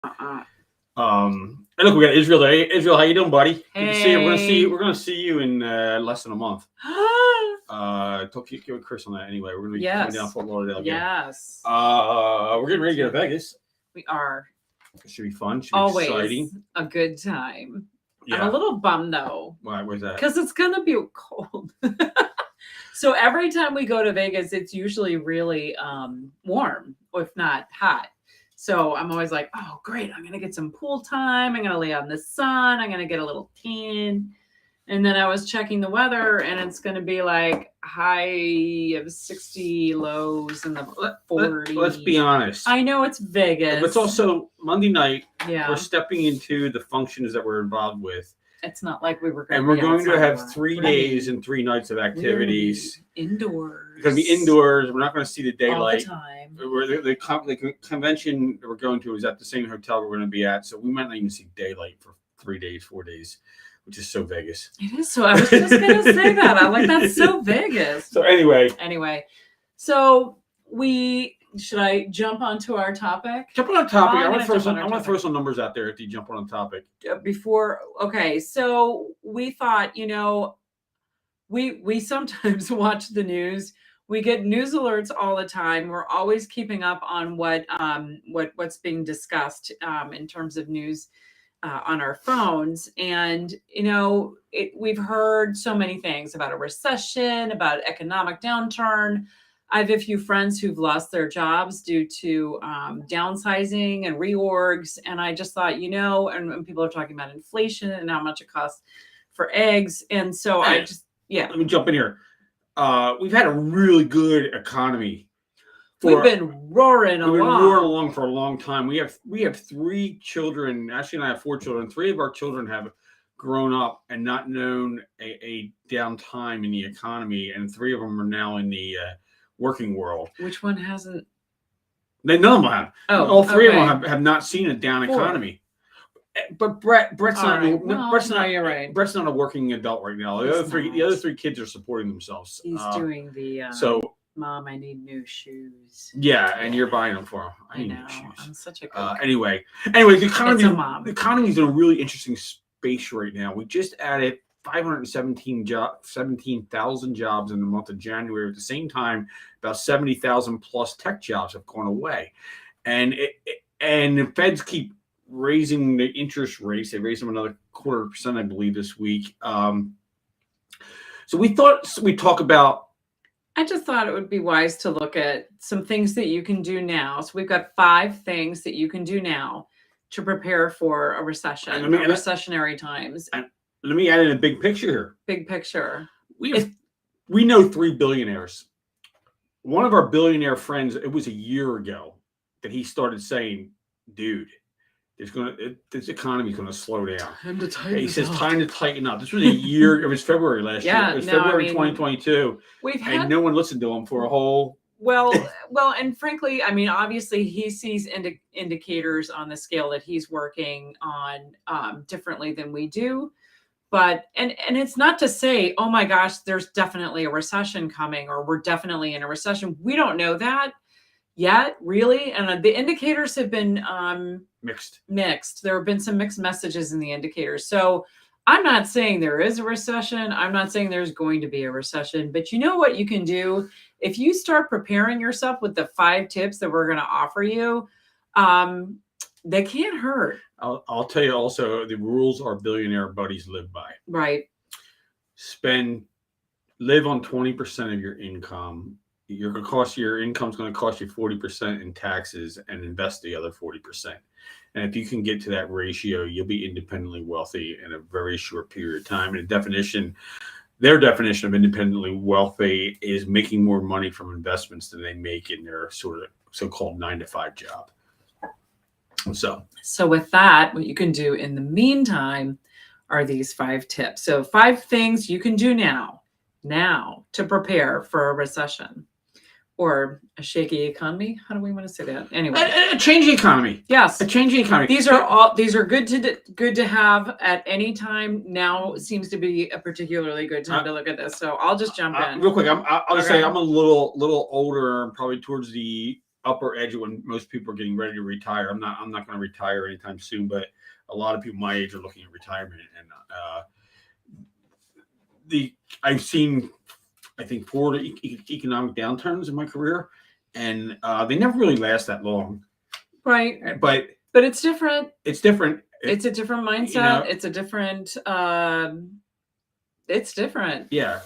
And look, we got Israel there. Hey, Israel, how you doing, buddy? Good to see you. Hey. We're gonna see you in less than a month. Talk to you with Chris on that anyway. We're gonna be coming down Yes. Fort Lauderdale again. Yes. We're getting ready to go to Vegas. We are. It should be fun. Should be Always exciting. a good time. Yeah. I'm a little bummed though. Why? Where's that? Because it's gonna be cold. So every time we go to Vegas, it's usually really warm, if not hot. So I'm always like, oh, great. I'm going to get some pool time. I'm going to lay out in the sun. I'm going to get a little tan. And then I was checking the weather, and it's going to be like high of 60, lows in the 40s. Let's be honest. I know it's Vegas. But it's also Monday night. Yeah. We're stepping into the functions that we're involved with. It's not like we were going and we're going to have 3 days and 3 nights of activities. Indoors. It's going to be indoors. We're not going to see the daylight. All the time. The convention that we're going to is at the same hotel we're going to be at, so we might not even see daylight for 3 days, 4 days, which is so Vegas. It is so. I was just going to say that. I'm like, that's so Vegas. So anyway, so should I jump onto our topic? Jump on a topic. I want to throw some numbers out there if you jump on a topic. Okay, so we thought, we sometimes watch the news. We get news alerts all the time. We're always keeping up on what's being discussed in terms of news on our phones. And, we've heard so many things about a recession, about economic downturn. I have a few friends who've lost their jobs due to downsizing and reorgs. And I just thought, and people are talking about inflation and how much it costs for eggs. And so let me jump in here. We've had a really good economy. We've been roaring along for a long time. We have 3 children. Ashley and I have 4 children. 3 of our children have grown up and not known a downtime in the economy. And 3 of them are now in the working world. Which one hasn't? None of them have. Oh, all 3 of them have not seen a down 4. economy. But Brett's not. Right. You're right. Brett's not a working adult right now. The other three kids are supporting themselves. He's doing the. Mom, I need new shoes. Yeah, and you're buying them for him. I need new shoes. I'm such a anyway, the economy's in a really interesting space right now. We just added 17,000 jobs in the month of January. At the same time, about 70,000 plus tech jobs have gone away, and the Feds keep raising the interest rates. They raised them another 0.25%, I believe, this week. So we thought we'd talk about. I just thought it would be wise to look at some things that you can do now. So we've got 5 things that you can do now to prepare for a recession, recessionary times. And let me add in a big picture here. Big picture. We know 3 billionaires. One of our billionaire friends, it was a year ago that he started saying, dude, this economy is going to slow down. He says, time to tighten up. This was a year. It was February last year. It was February 2022. And no one listened to him for a whole. Well, and frankly, obviously he sees indicators on the scale that he's working on differently than we do. But, and it's not to say, oh my gosh, there's definitely a recession coming, or we're definitely in a recession. We don't know that yet, really. And the indicators have been mixed. There have been some mixed messages in the indicators. So I'm not saying there is a recession. I'm not saying there's going to be a recession. But you know what you can do? If you start preparing yourself with the 5 tips that we're going to offer you, they can't hurt. I'll tell you also, the rules our billionaire buddies live by. Right. Live on 20% of your income. Your income's going to cost you 40% in taxes, and invest the other 40%. And if you can get to that ratio, you'll be independently wealthy in a very short period of time. And their definition of independently wealthy is making more money from investments than they make in their sort of so-called 9-to-5 job. So with that, what you can do in the meantime are these 5 tips. So 5 things you can do now to prepare for a recession or a shaky economy. How do we want to say that? Anyway, a changing economy. Yes, a changing economy. These are good to have at any time. Now seems to be a particularly good time to look at this. So I'll just jump in real quick. I'll just say I'm a little older, probably towards the upper edge of when most people are getting ready to retire. I'm not going to retire anytime soon, but a lot of people my age are looking at retirement, and I've seen, I think, 4 economic downturns in my career, and they never really last that long. Right. But it's different. It's different. It's a different mindset. It's a different. It's different. Yeah.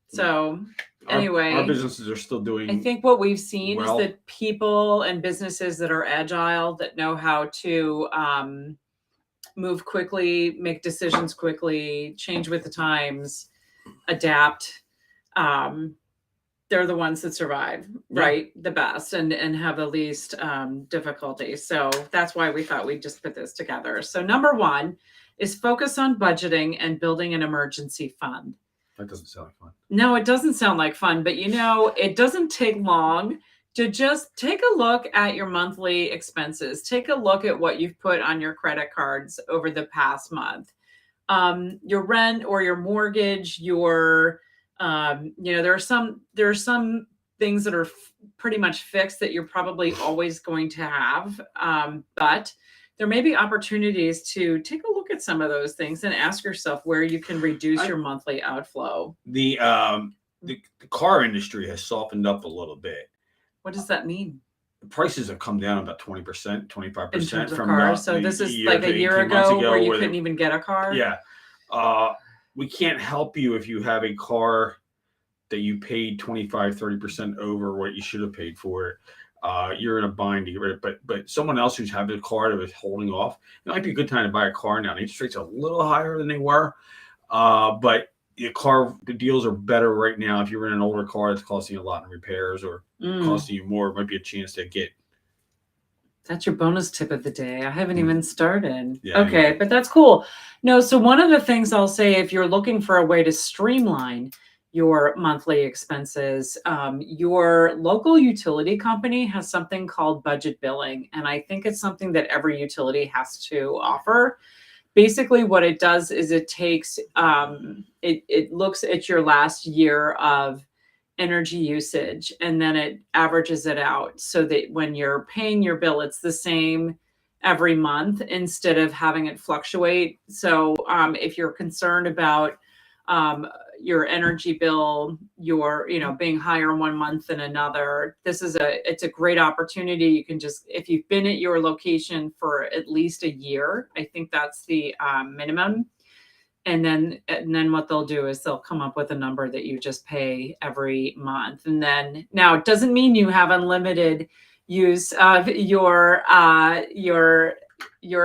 So anyway, our businesses are still doing. I think what we've seen is that people and businesses that are agile, that know how to move quickly, make decisions quickly, change with the times, adapt. They're the ones that survive, right? The best and have the least difficulty. So that's why we thought we'd just put this together. So number 1 is focus on budgeting and building an emergency fund. That doesn't sound like fun. No, it doesn't sound like fun, but it doesn't take long to just take a look at your monthly expenses. Take a look at what you've put on your credit cards over the past month. Your rent or your mortgage, your there are some things that are pretty much fixed that you're probably always going to have. But there may be opportunities to take a look at some of those things and ask yourself where you can reduce your monthly outflow. The car industry has softened up a little bit. What does that mean? The prices have come down about 20%, 25% from cars. So this is like a year ago where you couldn't even get a car. Yeah. We can't help you if you have a car that you paid 25-30% over what you should have paid for it. You're in a bind to get rid of it. But someone else who's having a car that was holding off, it might be a good time to buy a car now. The interest rates are a little higher than they were, but the deals are better right now. If you're in an older car that's costing you a lot in repairs or costing you more, it might be a chance to get. That's your bonus tip of the day. I haven't even started. Yeah, okay, but that's cool. No, so one of the things I'll say, if you're looking for a way to streamline your monthly expenses, your local utility company has something called budget billing. And I think it's something that every utility has to offer. Basically, what it does is it takes, it looks at your last year of energy usage, and then it averages it out so that when you're paying your bill, it's the same every month instead of having it fluctuate. So if you're concerned about your energy bill, being higher one month than another, it's a great opportunity. You can just, if you've been at your location for at least a year, I think that's the minimum. And then what they'll do is they'll come up with a number that you just pay every month. And then now it doesn't mean you have unlimited use of your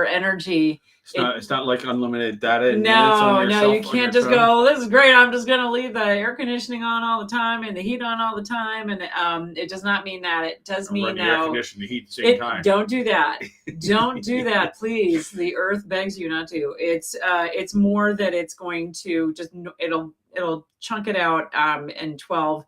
energy. It's not like unlimited data. No, you can't just go, this is great, I'm just going to leave the air conditioning on all the time and the heat on all the time. And it does not mean that. It does mean now. Air conditioning, the heat at the same time. Don't do that. Don't do that, please. The earth begs you not to. It's more that it's going to just, it'll chunk it out in 12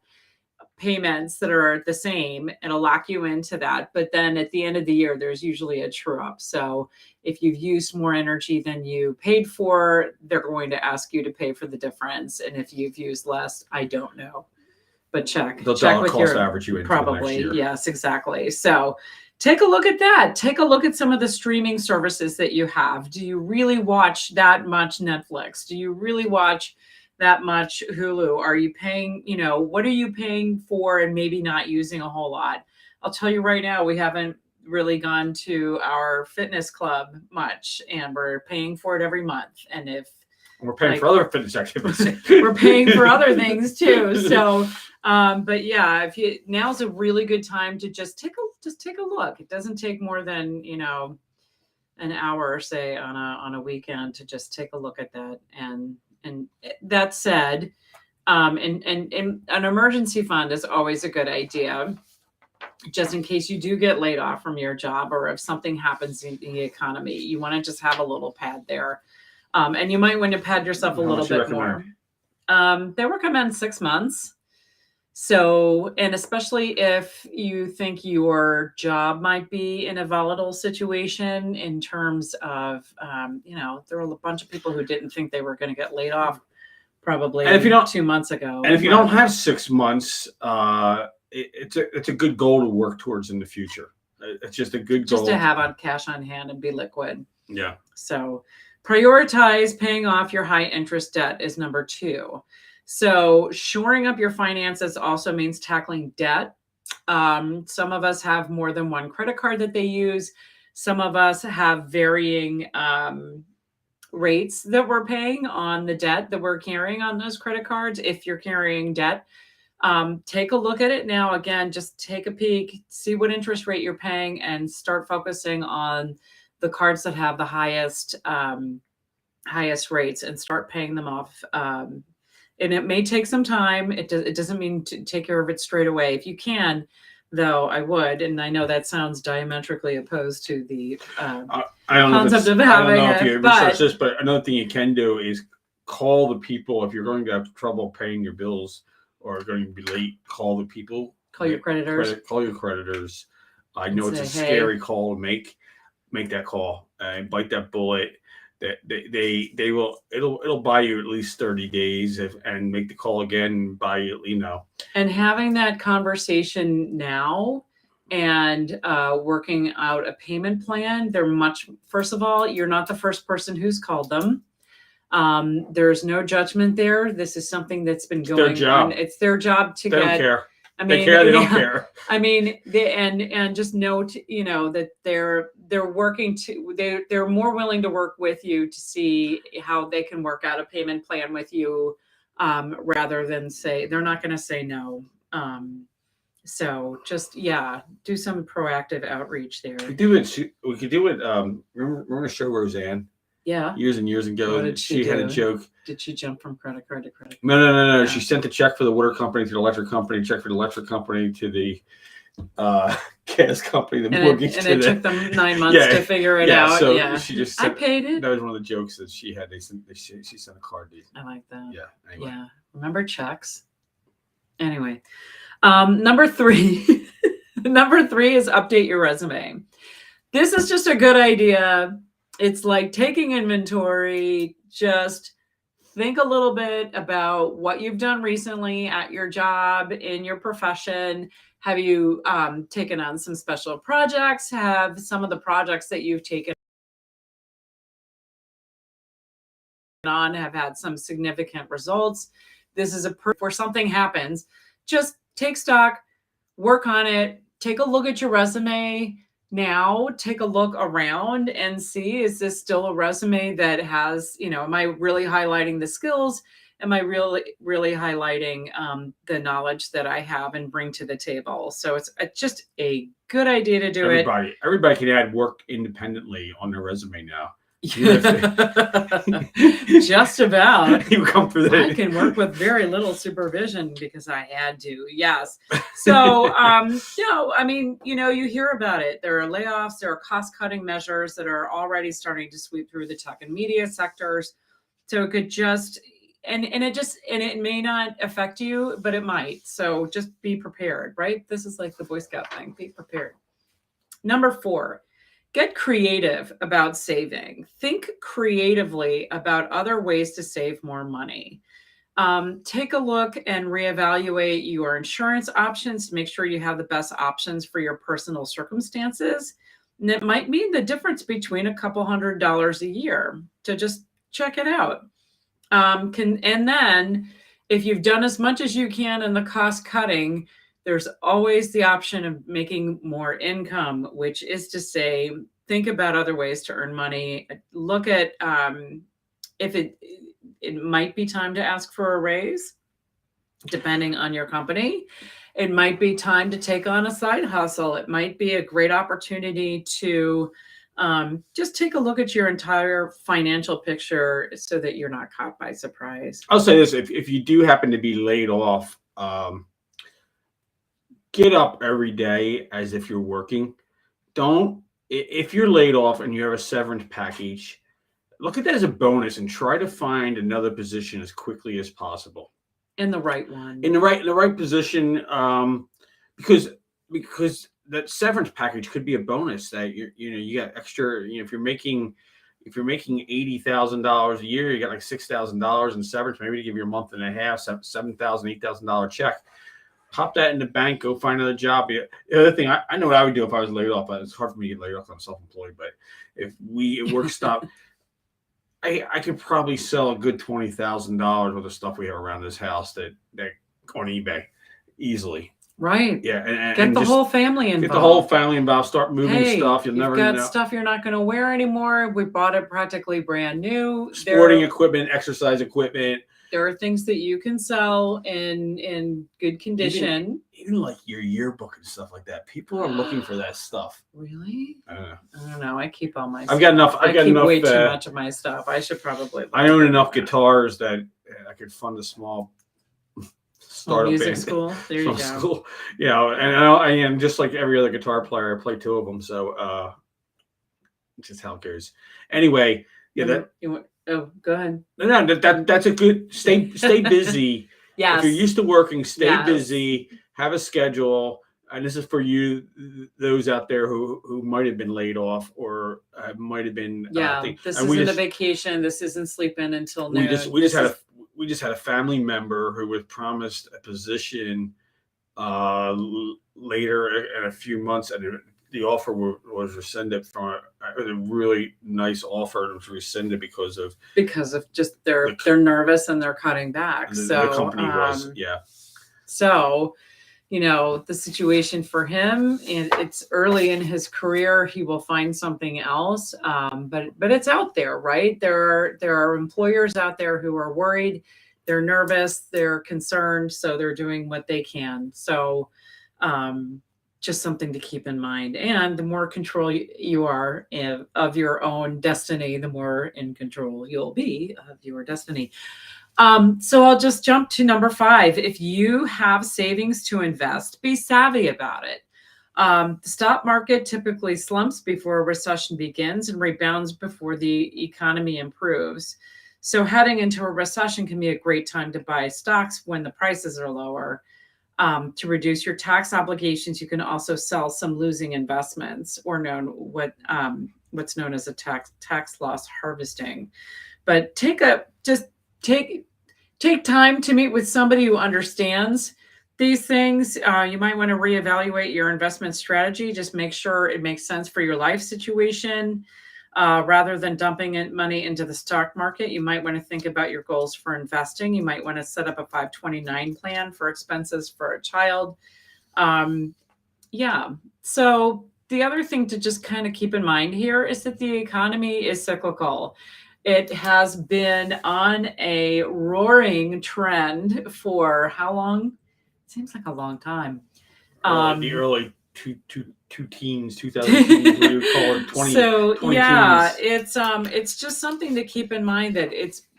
payments that are the same. It'll lock you into that. But then at the end of the year, there's usually a true up. So if you've used more energy than you paid for, they're going to ask you to pay for the difference. And if you've used less, I don't know. But check with your average you probably. Yes, exactly. So take a look at that. Take a look at some of the streaming services that you have. Do you really watch that much Netflix? Do you really watch that much Hulu? Are you paying, what are you paying for and maybe not using a whole lot? I'll tell you right now, we haven't really gone to our fitness club much, and we're paying for it every month. And if we're paying for other fitness activities, we're paying for other things too. So, but yeah, now's a really good time to just take a look. It doesn't take more than, an hour, say on a weekend to just take a look at that. And that said, and an emergency fund is always a good idea, just in case you do get laid off from your job or if something happens in the economy. You want to just have a little pad there. And you might want to pad yourself a little bit more. They recommend 6 months. So, and especially if you think your job might be in a volatile situation in terms of, there were a bunch of people who didn't think they were going to get laid off probably 2 months ago. And if you don't have 6 months, it's a good goal to work towards in the future. It's just a good goal. Just to have on cash on hand and be liquid. Yeah. So prioritize paying off your high interest debt is number 2. So shoring up your finances also means tackling debt. Some of us have more than one credit card that they use. Some of us have varying rates that we're paying on the debt that we're carrying on those credit cards. If you're carrying debt, take a look at it now. Again, just take a peek, see what interest rate you're paying, and start focusing on the cards that have the highest rates and start paying them off. And it may take some time. It doesn't mean to take care of it straight away. If you can, though, I would. And I know that sounds diametrically opposed to the concept of having I don't know if you it, but research this, but another thing you can do is call the people. If you're going to have trouble paying your bills or going to be late, call the people. call your creditors. Call your creditors. I know And it's a say, hey. scary call to make. Make that call and bite that bullet. That they will. It'll buy you at least 30 days and make the call again and buy you. And having that conversation now and working out a payment plan. First of all, you're not the first person who's called them. There's no judgment there. This is something that's been going on. It's their job to they get. Don't care. I mean, they care. They don't care. I mean, and just note, that they're working they're more willing to work with you to see how they can work out a payment plan with you, rather than say they're not going to say no. So just do some proactive outreach there. We could do it. Remember the show Roseanne? Yeah. Years and years ago, What did she had do? a joke. Did she jump from credit card to credit card? No. Yeah. She sent a check for the water company to the electric company, check for the electric company to the gas company, the mortgage. And it took them 9 months to figure it out. So she just I paid it. That was one of the jokes that she had. She sent a card. I like that. Yeah. Anyway. Yeah. Remember checks? Anyway, number 3. Number 3 is update your resume. This is just a good idea. It's like taking inventory. Just think a little bit about what you've done recently at your job, in your profession. Have you taken on some special projects? Have some of the projects that you've taken on have had some significant results? This is where something happens. Just take stock, work on it, take a look at your resume. Now take a look around and see, is this still a resume that has, am I really highlighting the skills? Am I really highlighting the knowledge that I have and bring to the table? So it's just a good idea to do it. Everybody can add work independently on their resume now. Just about. You come through that. I can work with very little supervision because I had to. Yes. So, you hear about it. There are layoffs. There are cost-cutting measures that are already starting to sweep through the tech and media sectors. So it could just, and it may not affect you, but it might. So just be prepared, right? This is like the Boy Scout thing. Be prepared. Number 4. Get creative about saving. Think creatively about other ways to save more money. Take a look and reevaluate your insurance options to make sure you have the best options for your personal circumstances. And it might mean the difference between a couple $100s a year to just check it out. And then if you've done as much as you can in the cost cutting, there's always the option of making more income, which is to say, think about other ways to earn money. Look at if it might be time to ask for a raise, depending on your company. It might be time to take on a side hustle. It might be a great opportunity to just take a look at your entire financial picture so that you're not caught by surprise. I'll say this, if you do happen to be laid off, get up every day as if you're working. If you're laid off and you have a severance package, look at that as a bonus and try to find another position as quickly as possible. In the right one. In the right position, because that severance package could be a bonus that you got extra. If you're making $80,000 a year, you got like $6,000 in severance, maybe to give you a month and a half, $7,000, $8,000 check. pop that in the bank, go find another job. The other thing, I know what I would do if I was laid off, but it's hard for me to get laid off. I'm self-employed, but if work stopped, I could probably sell a good $20,000 worth of stuff we have around this house that on eBay easily. Right. Yeah, get the whole family involved. Get the whole family involved. Start moving stuff. You've got stuff you're not going to wear anymore. We bought it practically brand new. Sporting equipment, exercise equipment. There are things that you can sell in good condition. Even like your yearbook and stuff like that. People are looking for that stuff. Really? I don't know. I don't know. I keep all my stuff. I've got enough. I keep way too much of my stuff. I should probably. I own enough guitars that I could fund a small startup music band. School. There you go. School. Yeah, and I am just like every other guitar player. I play 2 of them, so just how it goes. Anyway, yeah. Oh, go ahead. No, that's a good stay busy. Yes. If you're used to working, stay busy, have a schedule. And this is for you, those out there who might have been laid off or might have been. This isn't a vacation. This isn't sleeping until noon. We just had a family member who was promised a position later in a few months, and the offer was rescinded from a really nice offer. It was rescinded because of just they're nervous and they're cutting back. So the company was. So, the situation for him, and it's early in his career, he will find something else. But it's out there, right? There are employers out there who are worried, they're nervous, they're concerned, so they're doing what they can. So, just something to keep in mind. And the more control you are of your own destiny, the more in control you'll be of your destiny. So I'll just jump to number 5. If you have savings to invest, be savvy about it. The stock market typically slumps before a recession begins and rebounds before the economy improves. So heading into a recession can be a great time to buy stocks when the prices are lower. To reduce your tax obligations, you can also sell some losing investments, or what's known as a tax loss harvesting. But take time to meet with somebody who understands these things. You might want to reevaluate your investment strategy. Just make sure it makes sense for your life situation. Rather than dumping money into the stock market, you might want to think about your goals for investing. You might want to set up a 529 plan for expenses for a child. So the other thing to just kind of keep in mind here is that the economy is cyclical. It has been on a roaring trend for how long? It seems like a long time. The early 2000 teens, we would call it 20. So 20 yeah, teens. it's just something to keep in mind that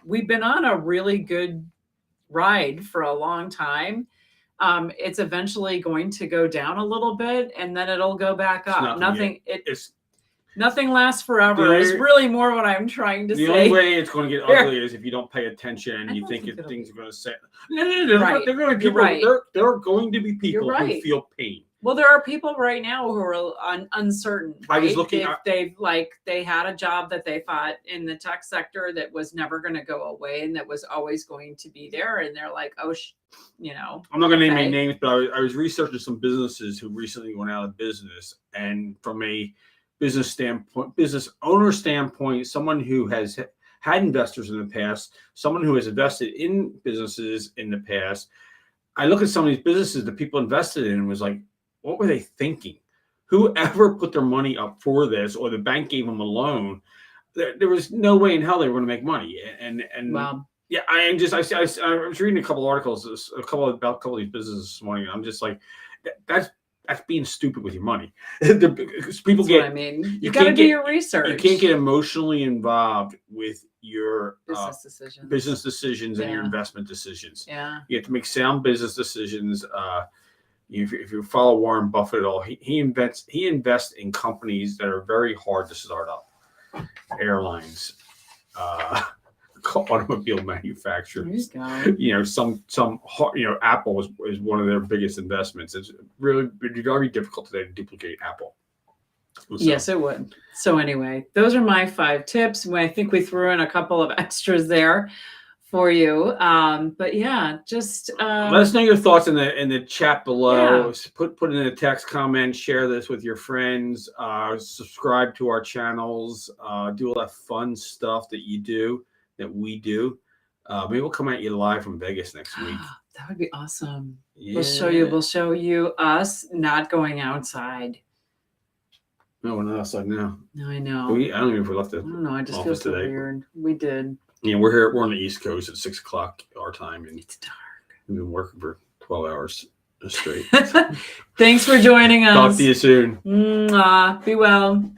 we've been on a really good ride for a long time. It's eventually going to go down a little bit, and then it'll go back up. Nothing lasts forever. Is really more what I'm trying to say. The only way it's going to get ugly is if you don't pay attention and you think things are going to set. No. Right. There are going to be people who feel pain. Well, there are people right now who are uncertain. Right? I was looking. They had a job that they thought in the tech sector that was never going to go away and that was always going to be there, and they're like, I'm not going to name any names, but I was researching some businesses who recently went out of business, and from a business owner standpoint, someone who has had investors in the past, someone who has invested in businesses in the past. I look at some of these businesses that people invested in and was like, what were they thinking? Whoever put their money up for this, or the bank gave them a loan, there was no way in hell they were going to make money. And wow. Yeah, I was reading a couple articles, about a couple of these businesses this morning. And I'm just like, that's being stupid with your money. Because people you got to do your research. You can't get emotionally involved with your business decisions and your investment decisions. Yeah, you have to make sound business decisions. If you follow Warren Buffett at all, he invests in companies that are very hard to start up, airlines, automobile manufacturers. Some Apple is one of their biggest investments. It's really very difficult today to duplicate Apple. So. Yes, it would. So anyway, those are my 5 tips. I think we threw in a couple of extras there for you. But yeah, just let us know your thoughts in the chat below. Yeah. Put it in a text comment, share this with your friends, subscribe to our channels, do all that fun stuff that you do, that we do. Maybe we'll come at you live from Vegas next week. That would be awesome. Yeah. We'll show you us not going outside. No, we're not outside now. No, I know. I don't even know if we left the I don't know. I just feel office so today. weird. We did. Yeah, we're on the East Coast at 6 o'clock our time, and It's dark. we've been working for 12 hours straight. Thanks for joining us. Talk to you soon. Mwah. Be well.